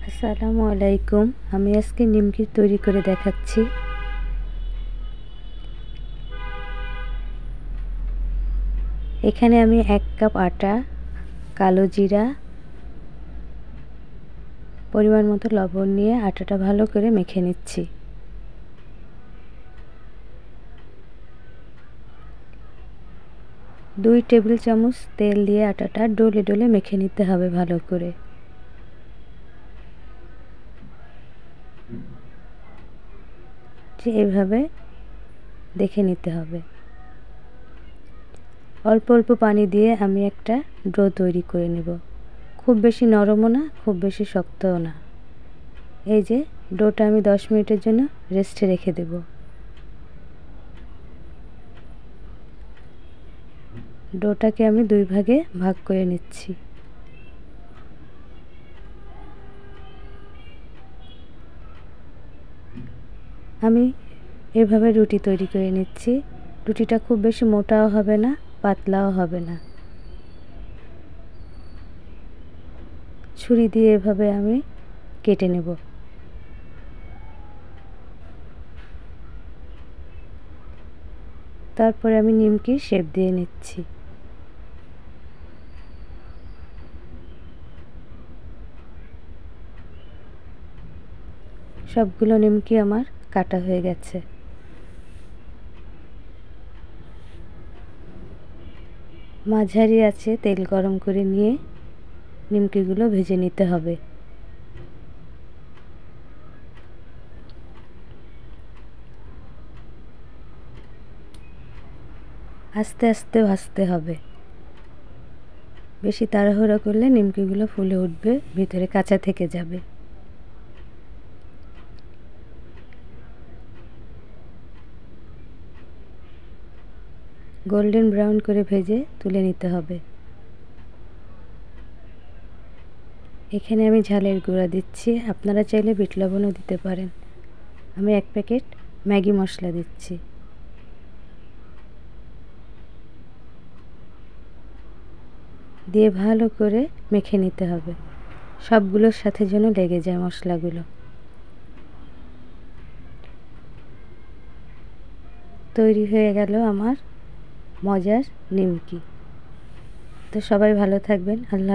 আসসালামু আলাইকুম। আমি আজকে নিমকি তৈরি করে দেখাচ্ছি। এখানে আমি 1 কাপ আটা, কালো জিরা, পরিমাণ মতো লবণ নিয়ে আটাটা ভালো করে মেখে নিচ্ছি। দুই টেবিল চামচ তেল দিয়ে আটাটা ডলে ডলে মেখে নিতে হবে ভালো করে। এভাবে দেখে নিতে হবে। অল্প অল্প পানি দিয়ে আমি একটা ডো তৈরি করে নেব। খুব বেশি নরমও না, খুব বেশি শক্তও না। এই যে ডোটা আমি 10 মিনিটের জন্য রেস্টে রেখে দেব। ডোটাকে আমি 2 ভাগে ভাগ করে নিচ্ছি। আমি এভাবে রুটি তৈরি করে নিচ্ছি। রুটিটা খুব বেশি মোটাও হবে না, পাতলাও হবে না। ছুরি দিয়ে এভাবে আমি কেটে নেব। তারপরে আমি নিমকির শেপ দিয়ে নিচ্ছি। সবগুলো নিমকি আমার কাটা হয়ে গেছে। মাঝারি আছে তেল গরম করে নিয়ে নিমকিগুলো ভেজে নিতে হবে। আস্তে আস্তে ভাজতে হবে। বেশি তাড়াহুড়ো করলে নিমকিগুলো ফুলে উঠবে, ভিতরে কাঁচা থেকে যাবে। গোল্ডেন ব্রাউন করে ভেজে তুলে নিতে হবে। এখানে আমি ঝালের গুঁড়া দিচ্ছি, আপনারা চাইলে বিট লবণও দিতে পারেন। আমি 1 প্যাকেট ম্যাগি মশলা দিচ্ছি। দিয়ে ভালো করে মেখে নিতে হবে, সবগুলোর সাথে যেন লেগে যায় মশলাগুলো। তৈরি হয়ে গেল আমার মজার নিমকি। তো সবাই ভালো থাকবেন। আল্লাহ।